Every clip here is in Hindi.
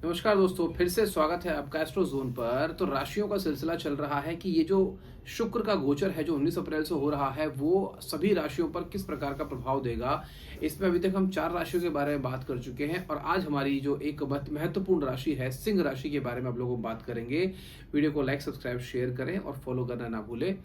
नमस्कार दोस्तों, फिर से स्वागत है आपका एस्ट्रो जोन पर। तो राशियों का सिलसिला चल रहा है कि ये जो शुक्र का गोचर है जो 19 अप्रैल से हो रहा है वो सभी राशियों पर किस प्रकार का प्रभाव देगा। इसमें अभी तक हम 4 राशियों के बारे में बात कर चुके हैं और आज हमारी जो एक महत्वपूर्ण राशि है सिंह राशि के बारे में आप लोगों को बात करेंगे। वीडियो को लाइक, सब्सक्राइब, शेयर करें और फॉलो करना ना भूलें।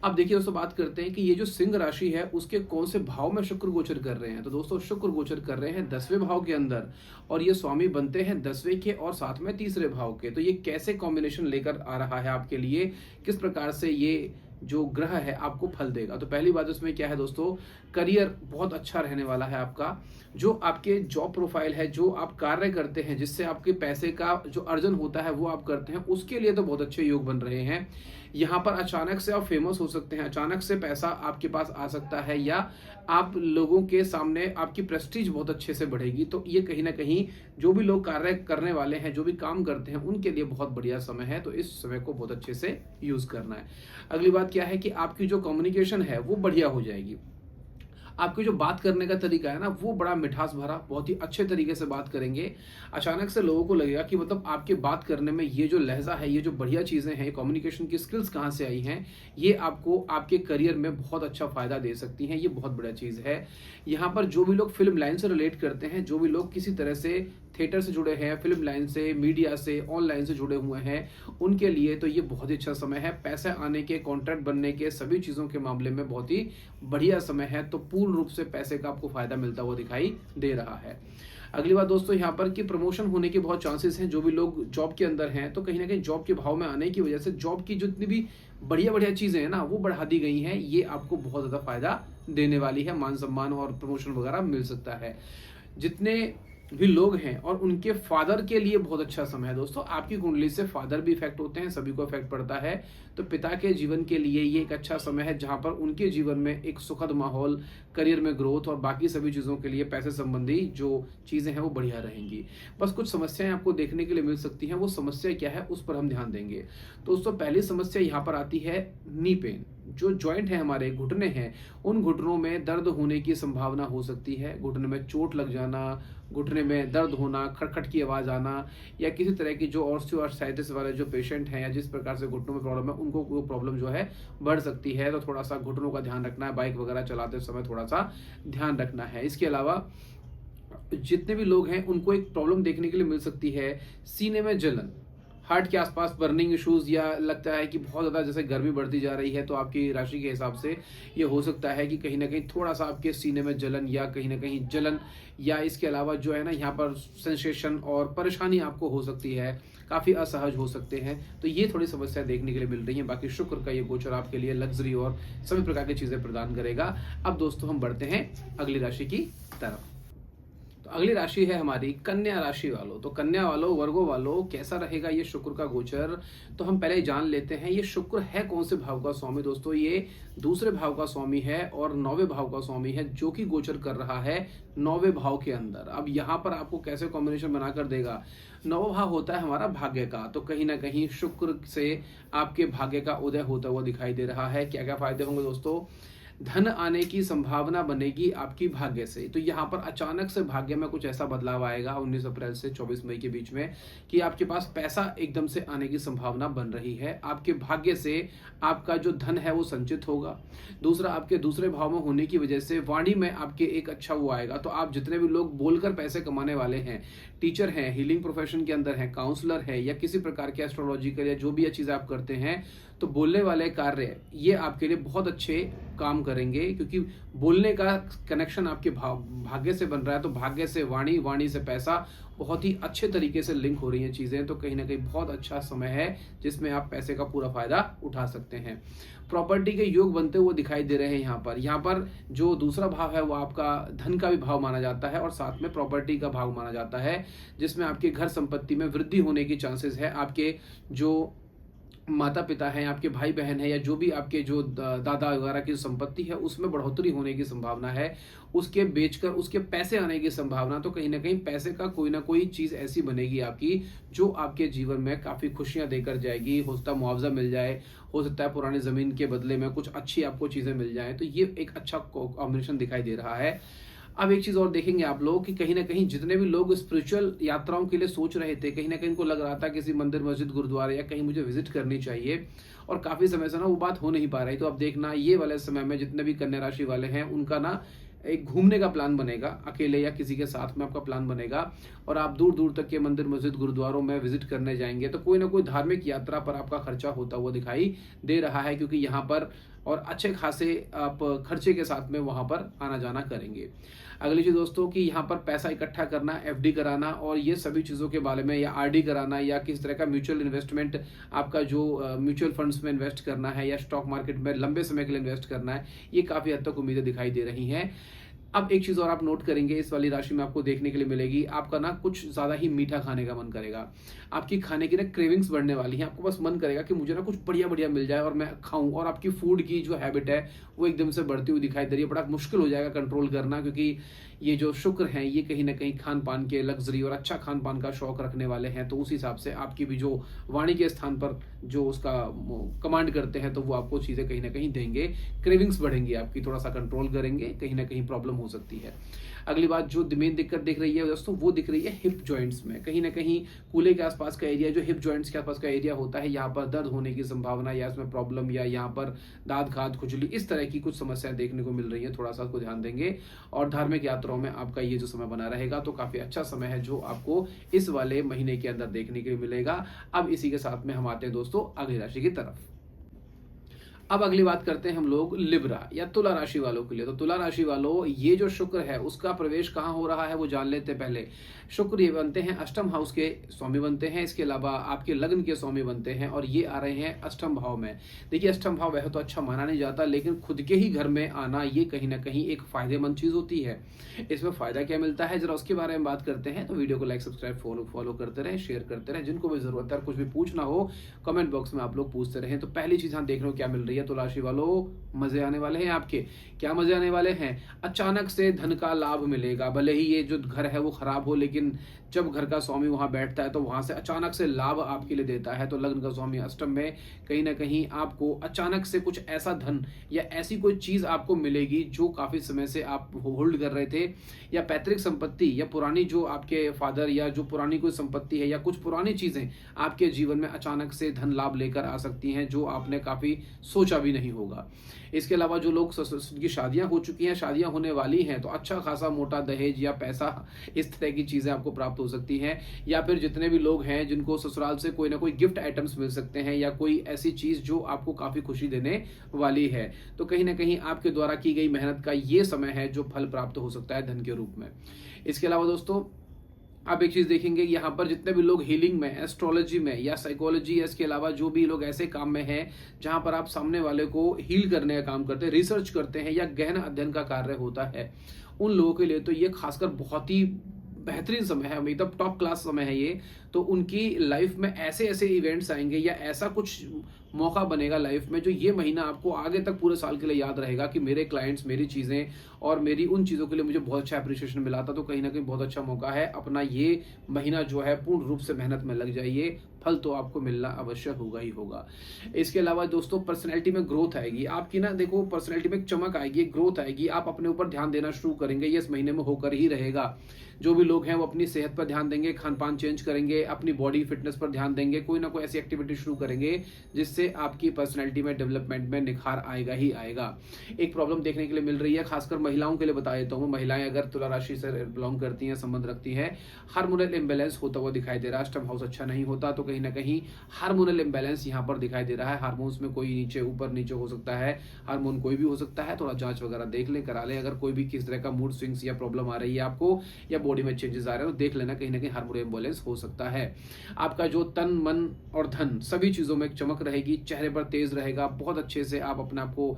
अब देखिए दोस्तों, बात करते हैं कि ये जो सिंह राशि है उसके कौन से भाव में शुक्र गोचर कर रहे हैं। तो दोस्तों, शुक्र गोचर कर रहे हैं 10वें भाव के अंदर और ये स्वामी बनते हैं 10वें के और साथ में तीसरे भाव के। तो ये कैसे कॉम्बिनेशन लेकर आ रहा है आपके लिए, किस प्रकार से ये जो ग्रह है आपको फल देगा। तो पहली बात उसमें क्या है दोस्तों, करियर बहुत अच्छा रहने वाला है आपका। जो आपके जॉब प्रोफाइल है, जो आप कार्य करते हैं, जिससे आपके पैसे का जो अर्जन होता है वो आप करते हैं, उसके लिए तो बहुत अच्छे योग बन रहे हैं। यहाँ पर अचानक से आप फेमस हो सकते हैं, अचानक से पैसा आपके पास आ सकता है या आप लोगों के सामने आपकी प्रेस्टीज बहुत अच्छे से बढ़ेगी। तो ये कहीं ना कहीं जो भी लोग कार्य करने वाले हैं, जो भी काम करते हैं, उनके लिए बहुत बढ़िया समय है। तो इस समय को बहुत अच्छे से यूज करना है। अगली बात क्या है कि आपकी जो कम्युनिकेशन है वो बढ़िया हो जाएगी। आपकी जो बात करने का तरीका है ना वो बड़ा मिठास भरा, बहुत ही अच्छे तरीके से बात करेंगे। अचानक से लोगों को लगेगा कि मतलब आपके बात करने में ये जो लहजा है, ये जो बढ़िया चीजें हैं, कम्युनिकेशन की स्किल्स कहाँ से आई हैं, ये आपको आपके करियर में बहुत अच्छा फायदा दे सकती हैं। ये बहुत बढ़िया चीज है। यहाँ पर जो भी लोग फिल्म लाइन से रिलेट करते हैं, जो भी लोग किसी तरह से थिएटर से जुड़े हैं, फिल्म लाइन से, मीडिया से, ऑनलाइन से जुड़े हुए हैं, उनके लिए तो ये बहुत ही अच्छा समय है। पैसे आने के, कॉन्ट्रैक्ट बनने के, सभी चीज़ों के मामले में बहुत ही बढ़िया समय है। तो पूर्ण रूप से पैसे का आपको फायदा मिलता हुआ दिखाई दे रहा है। अगली बात दोस्तों, यहाँ पर कि प्रमोशन होने के बहुत चांसेस हैं। जो भी लोग जॉब के अंदर हैं तो कहीं ना कहीं जॉब के भाव में आने की वजह से जॉब की जितनी भी बढ़िया बढ़िया चीज़ें हैं ना वो बढ़ा दी गई हैं। ये आपको बहुत ज़्यादा फायदा देने वाली है। मान सम्मान और प्रमोशन वगैरह मिल सकता है। जितने भी लोग हैं और उनके फादर के लिए बहुत अच्छा समय है दोस्तों। आपकी कुंडली से फादर भी इफेक्ट होते हैं, सभी को इफेक्ट पड़ता है। तो पिता के जीवन के लिए ये एक अच्छा समय है जहां पर उनके जीवन में एक सुखद माहौल, करियर में ग्रोथ और बाकी सभी चीज़ों के लिए पैसे संबंधी जो चीज़ें हैं वो बढ़िया रहेंगी। बस कुछ समस्याएं आपको देखने के लिए मिल सकती हैं। वो समस्या क्या है उस पर हम ध्यान देंगे। दोस्तों, पहली समस्या यहाँ पर आती है नी पेन। जो जॉइंट है, हमारे घुटने हैं, उन घुटनों में दर्द होने की संभावना हो सकती है। घुटने में चोट लग जाना, घुटने में दर्द होना, खटखट की आवाज आना, या किसी तरह की जो ऑस्टियोआर्थराइटिस वाले जो पेशेंट हैं या जिस प्रकार से घुटनों में प्रॉब्लम है, उनको वो प्रॉब्लम जो है बढ़ सकती है। तो थोड़ा सा घुटनों का ध्यान रखना है। बाइक वगैरह चलाते समय थोड़ा सा ध्यान रखना है। इसके अलावा जितने भी लोग हैं उनको एक प्रॉब्लम देखने के लिए मिल सकती है, सीने में जलन, हार्ट के आसपास बर्निंग इश्यूज, या लगता है कि बहुत ज़्यादा जैसे गर्मी बढ़ती जा रही है तो आपकी राशि के हिसाब से ये हो सकता है कि कहीं ना कहीं थोड़ा सा आपके सीने में जलन या कहीं ना कहीं जलन, या इसके अलावा जो है ना यहाँ पर सेंसेशन और परेशानी आपको हो सकती है, काफ़ी असहज हो सकते हैं। तो ये थोड़ी समस्या देखने के लिए मिल रही है। बाकी शुक्र का ये गोचर आपके लिए लग्जरी और सभी प्रकार की चीज़ें प्रदान करेगा। अब दोस्तों हम बढ़ते हैं अगली राशि की तरफ। तो अगली राशि है हमारी कन्या राशि वालों। तो कन्या वालों, वर्गो वालों, कैसा रहेगा ये शुक्र का गोचर, तो हम पहले जान लेते हैं। ये शुक्र है कौन से भाव का स्वामी दोस्तों, ये दूसरे भाव का स्वामी है और 9वें भाव का स्वामी है, जो कि गोचर कर रहा है 9वें भाव के अंदर। अब यहाँ पर आपको कैसे कॉम्बिनेशन बनाकर देगा। 9वां भाव होता है हमारा भाग्य का। तो कहीं ना कहीं शुक्र से आपके भाग्य का उदय होता हुआ दिखाई दे रहा है। क्या क्या फायदे होंगे दोस्तों, धन आने की संभावना बनेगी आपकी भाग्य से। तो यहाँ पर अचानक से भाग्य में कुछ ऐसा बदलाव आएगा 19 अप्रैल से 24 मई के बीच में कि आपके पास पैसा एकदम से आने की संभावना बन रही है। आपके भाग्य से आपका जो धन है वो संचित होगा। दूसरा, आपके दूसरे भाव में होने की वजह से वाणी में आपके एक अच्छा वो आएगा। तो आप जितने भी लोग बोलकर पैसे कमाने वाले हैं, टीचर हैं, हीलिंग प्रोफेशन के अंदर हैं, काउंसलर है, या किसी प्रकार के एस्ट्रोलॉजिकल या जो भी चीज़ आप करते हैं, तो बोलने वाले कार्य ये आपके लिए बहुत अच्छे काम करेंगे। क्योंकि बोलने का कनेक्शन आपके भाग्य से बन रहा है। तो भाग्य से वाणी, वाणी से पैसा, बहुत ही अच्छे तरीके से लिंक हो रही हैं चीज़ें। तो कहीं ना कहीं बहुत अच्छा समय है जिसमें आप पैसे का पूरा फायदा उठा सकते हैं। प्रॉपर्टी के योग बनते हुए दिखाई दे रहे हैं। यहाँ पर जो दूसरा भाव है वो आपका धन का भी भाव माना जाता है और साथ में प्रॉपर्टी का भाव माना जाता है, जिसमें आपके घर संपत्ति में वृद्धि होने की चांसेस है। आपके जो माता पिता हैं, आपके भाई बहन है, या जो भी आपके जो दादा वगैरह की संपत्ति है उसमें बढ़ोतरी होने की संभावना है। उसके बेचकर उसके पैसे आने की संभावना। तो कहीं ना कहीं पैसे का कोई ना कोई चीज ऐसी बनेगी आपकी जो आपके जीवन में काफी खुशियां देकर जाएगी। हो सकता है मुआवजा मिल जाए, हो सकता है पुरानी जमीन के बदले में कुछ अच्छी आपको चीजें मिल जाए। तो ये एक अच्छा कॉम्बिनेशन दिखाई दे रहा है। अब एक चीज़ और देखेंगे आप लोग कि कहीं न कहीं जितने भी लोग स्पिरिचुअल यात्राओं के लिए सोच रहे थे, कहीं न कहीं उनको लग रहा था किसी मंदिर, मस्जिद, गुरुद्वारे या कहीं मुझे विज़िट करनी चाहिए और काफ़ी समय से ना वो बात हो नहीं पा रही। तो अब देखना ये वाले समय में जितने भी कन्या राशि वाले हैं, उनका ना एक घूमने का प्लान बनेगा, अकेले या किसी के साथ में आपका प्लान बनेगा और आप दूर-दूर तक के मंदिर, मस्जिद, गुरुद्वारों में विज़िट करने जाएँगे। तो कोई न कोई धार्मिक यात्रा पर आपका खर्चा होता हुआ दिखाई दे रहा है, क्योंकि यहाँ पर और अच्छे खासे आप खर्चे के साथ में वहाँ पर आना-जाना करेंगे। अगली चीज़ दोस्तों कि यहाँ पर पैसा इकट्ठा करना, एफडी कराना और ये सभी चीज़ों के बारे में, या आरडी कराना, या किस तरह का म्यूचुअल इन्वेस्टमेंट आपका जो म्यूचुअल फंड्स में इन्वेस्ट करना है या स्टॉक मार्केट में लंबे समय के लिए इन्वेस्ट करना है, ये काफ़ी हद तक उम्मीदें दिखाई दे रही हैं। अब एक चीज़ और आप नोट करेंगे इस वाली राशि में आपको देखने के लिए मिलेगी, आपका ना कुछ ज़्यादा ही मीठा खाने का मन करेगा। आपकी खाने की ना क्रेविंग्स बढ़ने वाली हैं, आपको बस मन करेगा कि मुझे ना कुछ बढ़िया-बढ़िया मिल जाए और मैं खाऊँ, और आपकी फूड की जो हैबिट है वो एकदम से बढ़ती हुई दिखाई दे रही है। बड़ा मुश्किल हो जाएगा कंट्रोल करना, क्योंकि ये जो शुक्र हैं ये कहीं न कहीं खान-पान के, लग्ज़री और अच्छा खान-पान का शौक रखने वाले हैं। तो उस हिसाब से आपकी भी जो वाणी के स्थान पर जो उसका कमांड करते हैं, तो वो आपको चीज़ें कहीं न कहीं देंगे। क्रेविंग्स बढ़ेंगी आपकी, थोड़ा-सा कंट्रोल करेंगे, कहीं न कहीं प्रॉब्लम हो सकती है। अगली बात जो मेन दिक्कत दिख रही है दोस्तों, वो दिख रही है हिप जॉइंट्स में। कहीं न कहीं कूल्हे के आस-पास का एरिया, जो हिप जॉइंट्स के आस-पास का एरिया होता है, यहाँ पर दर्द होने की संभावना या इसमें प्रॉब्लम, या यहाँ पर दाँत-खात, खुजली, इस तरह की कुछ समस्याएँ देखने को मिल रही हैं। थोड़ा-सा उसको ध्यान देंगे और धार्मिक यात्राओं में आपका ये जो समय बना रहेगा, तो काफ़ी अच्छा समय है जो आपको इस वाले महीने के अंदर देखने के लिए मिलेगा। अब इसी के साथ में हम आते हैं दोस्तों अगली राशि की तरफ। अब अगली बात करते हैं हम लोग लिब्रा या तुला राशि वालों के लिए। तो तुला राशि वालों, ये जो शुक्र है उसका प्रवेश कहाँ हो रहा है वो जान लेते हैं पहले। शुक्र ये बनते हैं अष्टम हाउस के स्वामी बनते हैं, इसके अलावा आपके लग्न के स्वामी बनते हैं और ये आ रहे हैं अष्टम भाव में। देखिए अष्टम भाव वह तो अच्छा माना नहीं जाता, लेकिन खुद के ही घर में आना ये कहीं ना कहीं एक फायदेमंद चीज होती है। इसमें फायदा क्या मिलता है जरा उसके बारे में बात करते हैं। तो वीडियो को लाइक, सब्सक्राइब, फॉलो करते रहें, शेयर करते रहें। जिनको भी जरूरत है, कुछ भी पूछना हो कमेंट बॉक्स में आप लोग पूछते रहें। तो पहली चीज यहाँ देखने को क्या मिल रही है, तुला राशि वालों मजे आने वाले हैं आपके। क्या मजे आने वाले हैं? अचानक से धन का लाभ मिलेगा। भले ही ये जो घर है वो खराब हो, लेकिन जब घर का स्वामी वहां बैठता है तो वहां से अचानक से लाभ आपके लिए देता है। तो लग्न का स्वामी अष्टम में, कहीं ना कहीं आपको अचानक से कुछ ऐसा धन या ऐसी कोई चीज आपको मिलेगी जो काफी समय से आप होल्ड कर रहे थे, या पैतृक संपत्ति, या पुरानी जो आपके फादर, या जो पुरानी कोई संपत्ति है, या कुछ पुरानी चीजें आपके जीवन में अचानक से धन लाभ लेकर आ सकती हैं जो आपने काफी सोचा भी नहीं होगा। इसके अलावा जो लोग की शादियां हो चुकी हैं, शादियां होने वाली हैं, तो अच्छा खासा मोटा दहेज या पैसा, इस तरह की चीजें आपको प्राप्त हो सकती हैं। या फिर जितने भी लोग हैं जिनको ससुराल से कोई ना कोई गिफ्ट आइटम्स मिल सकते हैं, या कोई ऐसी चीज जो आपको काफी खुशी देने वाली है। तो कहीं ना कहीं आपके द्वारा की गई मेहनत का ये समय है जो फल प्राप्त हो सकता है धन के रूप में। इसके अलावा दोस्तों आप एक चीज देखेंगे, यहाँ पर जितने भी लोग हीलिंग में, एस्ट्रोलॉजी में या साइकोलॉजी, या इसके अलावा जो भी लोग ऐसे काम में हैं जहां पर आप सामने वाले को हील करने का काम करते हैं, रिसर्च करते हैं, या गहन अध्ययन का कार्य होता है, उन लोगों के लिए तो ये खासकर बहुत ही बेहतरीन समय है, एकदम टॉप क्लास समय है ये। तो उनकी लाइफ में ऐसे ऐसे इवेंट्स आएंगे या ऐसा कुछ मौका बनेगा लाइफ में, जो ये महीना आपको आगे तक पूरे साल के लिए याद रहेगा कि मेरे क्लाइंट्स, मेरी चीज़ें और मेरी उन चीज़ों के लिए मुझे बहुत अच्छा अप्रिशिएशन मिला था। तो कहीं ना कहीं बहुत अच्छा मौका है, अपना ये महीना जो है पूर्ण रूप से मेहनत में लग जाइए, फल तो आपको मिलना अवश्य होगा ही होगा। इसके अलावा दोस्तों पर्सनैलिटी में ग्रोथ आएगी आपकी ना, देखो पर्सनैलिटी में चमक आएगी, ग्रोथ आएगी, आप अपने ऊपर ध्यान देना शुरू करेंगे, ये इस महीने में होकर ही रहेगा। जो भी लोग हैं वो अपनी सेहत पर ध्यान देंगे, खान पान चेंज करेंगे, अपनी बॉडी फिटनेस पर ध्यान देंगे, कोई ना कोई ऐसी एक्टिविटी शुरू करेंगे जिससे आपकी पर्सनैलिटी में, डेवलपमेंट में निखार आएगा ही आएगा। एक प्रॉब्लम देखने के लिए मिल रही है, खासकर महिलाओं के लिए बता देता हूँ। महिलाएं अगर तुला राशि से बिलोंग करती हैं, संबंध रखती हैं, हार्मोनल इम्बैलेंस होता हुआ दिखाई दे रहा है। अष्टम हाउस अच्छा नहीं होता, तो कहीं ना कहीं हार्मोनल इम्बैलेंस यहाँ पर दिखाई दे रहा है। हार्मोन्स में कोई नीचे ऊपर नीचे हो सकता है, हार्मोन कोई भी हो सकता है। थोड़ा जांच वगैरह देख लें, करा लें। अगर कोई भी किस तरह का मूड स्विंग्स या प्रॉब्लम आ रही है आपको, या बॉडी में चेंजेस आ रहे हैं, तो देख लेना, कहीं ना कहीं हार्मोनल इम्बैलेंस हो सकता है। आपका जो तन, मन और धन, सभी चीजों में चमक रहेगी, चेहरे पर तेज रहेगा, बहुत अच्छे से आप अपने आप को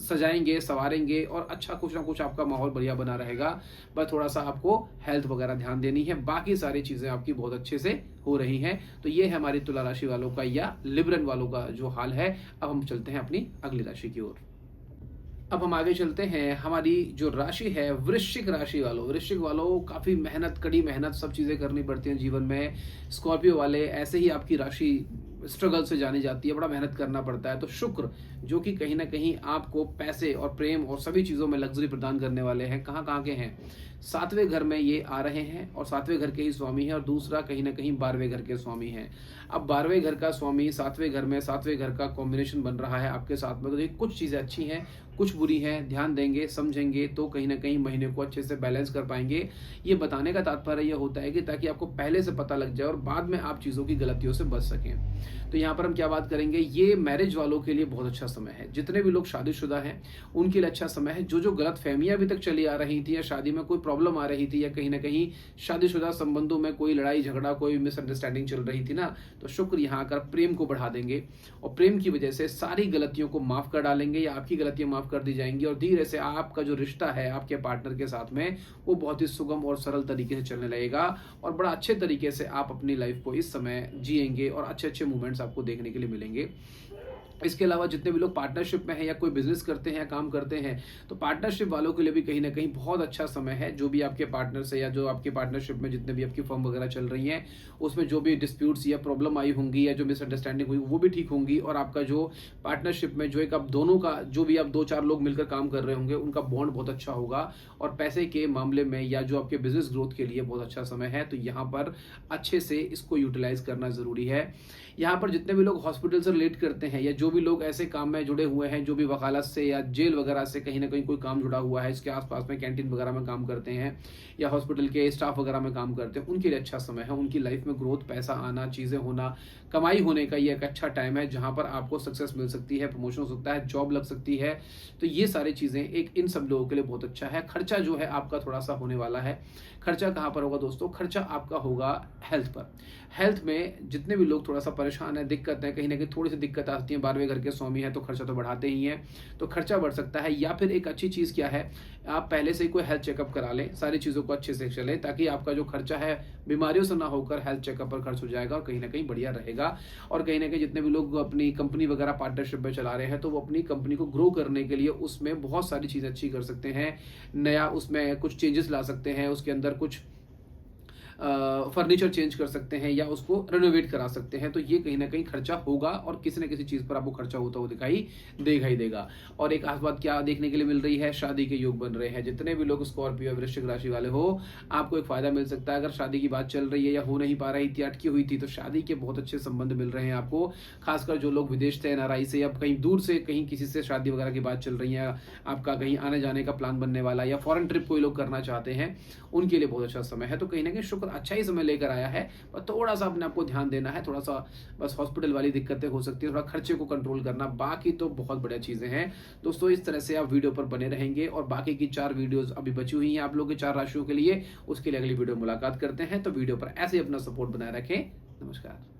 सजाएंगे, संवारेंगे, और अच्छा कुछ ना कुछ आपका माहौल बढ़िया बना रहेगा। बस थोड़ा सा आपको हेल्थ वगैरह ध्यान देनी है, बाकी सारी चीजें आपकी बहुत अच्छे से हो रही हैं। तो ये है हमारी तुला राशि वालों का या लिब्रन वालों का जो हाल है। अब हम चलते हैं अपनी अगली राशि की ओर। अब हम आगे चलते हैं। हमारी जो राशि है वृश्चिक राशि वालों, वृश्चिक वालों काफ़ी मेहनत, कड़ी मेहनत, सब चीज़ें करनी पड़ती हैं जीवन में। स्कॉर्पियो वाले ऐसे ही आपकी राशि स्ट्रगल से जानी जाती है, बड़ा मेहनत करना पड़ता है। तो शुक्र जो कि कहीं ना कहीं आपको पैसे और प्रेम और सभी चीज़ों में लग्जरी प्रदान करने वाले हैं, कहाँ कहाँ के हैं, 7वें घर में ये आ रहे हैं और 7वें घर के ही स्वामी हैं, और दूसरा कहीं ना कहीं 12वें घर के स्वामी हैं। अब 12वें घर का स्वामी 7वें घर में, 7वें घर का कॉम्बिनेशन बन रहा है आपके साथ में। तो ये कुछ चीज़ें अच्छी हैं, कुछ बुरी हैं। ध्यान देंगे, समझेंगे तो कहीं ना कहीं महीने को अच्छे से बैलेंस कर पाएंगे। ये बताने का तात्पर्य ये होता है कि ताकि आपको पहले से पता लग जाए और बाद में आप चीज़ों की गलतियों से बच सकें। तो यहाँ पर हम क्या बात करेंगे, ये मैरिज वालों के लिए बहुत अच्छा समय है। जितने भी लोग शादीशुदा हैं उनके लिए अच्छा समय है। जो गलत फहमियां अभी तक चली आ रही थी, या शादी में कोई प्रॉब्लम आ रही थी, या कहीं ना कहीं शादीशुदा संबंधों में कोई लड़ाई झगड़ा, कोई मिसअंडरस्टैंडिंग चल रही थी ना, तो शुक्र यहाँ आकर प्रेम को बढ़ा देंगे और प्रेम की वजह से सारी गलतियों को माफ कर डालेंगे, या आपकी गलतियां माफ कर दी जाएंगी, और धीरे से आपका जो रिश्ता है आपके पार्टनर के साथ में वो बहुत ही सुगम और सरल तरीके से चलने लगेगा, और बड़ा अच्छे तरीके से आप अपनी लाइफ को इस समय जिएंगे और अच्छे अच्छे मोमेंट्स आपको देखने के लिए मिलेंगे। इसके अलावा जितने भी लोग पार्टनरशिप में हैं या कोई बिजनेस करते हैं या काम करते हैं, तो पार्टनरशिप वालों के लिए भी कहीं ना कहीं बहुत अच्छा समय है। जो भी आपके पार्टनर से, या जो आपके पार्टनरशिप में जितने भी आपकी फर्म वगैरह चल रही हैं, उसमें जो भी डिस्प्यूट्स या प्रॉब्लम आई होंगी या जो मिसअंडरस्टैंडिंग हुई वो भी ठीक होंगी, और आपका जो पार्टनरशिप में जो एक आप दोनों का, जो भी आप 2-4 लोग मिलकर काम कर रहे होंगे, उनका बॉन्ड बहुत अच्छा होगा। और पैसे के मामले में या जो आपके बिजनेस ग्रोथ के लिए बहुत अच्छा समय है। तो यहाँ पर अच्छे से इसको यूटिलाइज करना जरूरी है। यहाँ पर जितने भी लोग हॉस्पिटल से रिलेट करते हैं, या जो भी लोग ऐसे काम में जुड़े हुए हैं, जो भी वकालत से या जेल वगैरह से कहीं ना कहीं कोई काम जुड़ा हुआ है, इसके आसपास में कैंटीन वगैरह में काम करते हैं, या हॉस्पिटल के स्टाफ वगैरह में काम करते हैं, उनके लिए अच्छा समय है। उनकी लाइफ में ग्रोथ, पैसा आना, चीज़ें होना, कमाई होने का ये एक अच्छा टाइम है, जहाँ पर आपको सक्सेस मिल सकती है, प्रमोशन हो सकता है, जॉब लग सकती है। तो ये सारी चीज़ें एक इन सब लोगों के लिए बहुत अच्छा है। खर्चा जो है आपका थोड़ा सा होने वाला है। खर्चा कहाँ पर होगा दोस्तों? खर्चा आपका होगा हेल्थ पर। हेल्थ में जितने भी लोग थोड़ा सा परेशान है, दिक्कत है, कहीं ना कहीं थोड़ी सी दिक्कत आती है, 12वें घर के स्वामी है तो खर्चा तो बढ़ाते ही हैं, तो खर्चा बढ़ सकता है। या फिर एक अच्छी चीज़ क्या है, आप पहले से ही कोई हेल्थ चेकअप करा लें, सारी चीज़ों को अच्छे से चले, ताकि आपका जो खर्चा है बीमारियों से ना होकर हेल्थ चेकअप पर खर्च हो जाएगा और कहीं ना कहीं बढ़िया रहेगा। और कहीं ना कहीं जितने भी लोग अपनी कंपनी वगैरह पार्टनरशिप में चला रहे हैं, तो वो अपनी कंपनी को ग्रो करने के लिए उसमें बहुत सारी चीज़ें अच्छी कर सकते हैं। नया उसमें कुछ चेंजेस ला सकते हैं, उसके अंदर कुछ फर्नीचर चेंज कर सकते हैं, या उसको रेनोवेट करा सकते हैं। तो ये कहीं ना कहीं खर्चा होगा, और किसी न किसी चीज़ पर आपको खर्चा होता हुआ दिखाई देगा ही देगा। और एक खास बात क्या देखने के लिए मिल रही है, शादी के योग बन रहे हैं। जितने भी लोग स्कॉर्पियो वृश्चिक राशि वाले हो, आपको एक फायदा मिल सकता है। अगर शादी की बात चल रही है या हो नहीं पा रही थी, अटकी हुई थी, तो शादी के बहुत अच्छे संबंध मिल रहे हैं आपको। खासकर जो लोग विदेश से, एनआरआई से, या कहीं दूर से कहीं किसी से शादी वगैरह की बात चल रही है, आपका कहीं आने जाने का प्लान बनने वाला, या फॉरेन ट्रिप कोई लोग करना चाहते हैं, उनके लिए बहुत अच्छा समय है। तो कहीं ना कहीं शुक्र अच्छा ही समय लेकर आया है, पर थोड़ा सा अपने आपको ध्यान देना है। थोड़ा सा बस हॉस्पिटल वाली दिक्कतें हो सकती है, थोड़ा खर्चे को कंट्रोल करना, बाकी तो बहुत बढ़िया चीजें हैं दोस्तों। इस तरह से आप वीडियो पर बने रहेंगे, और बाकी की 4 वीडियोस अभी बची हुई हैं आप लोगों के 4 राशियों के लिए, उसके लिए अगली वीडियो मुलाकात करते हैं। तो वीडियो पर ऐसे ही अपना सपोर्ट बनाए रखें। नमस्कार।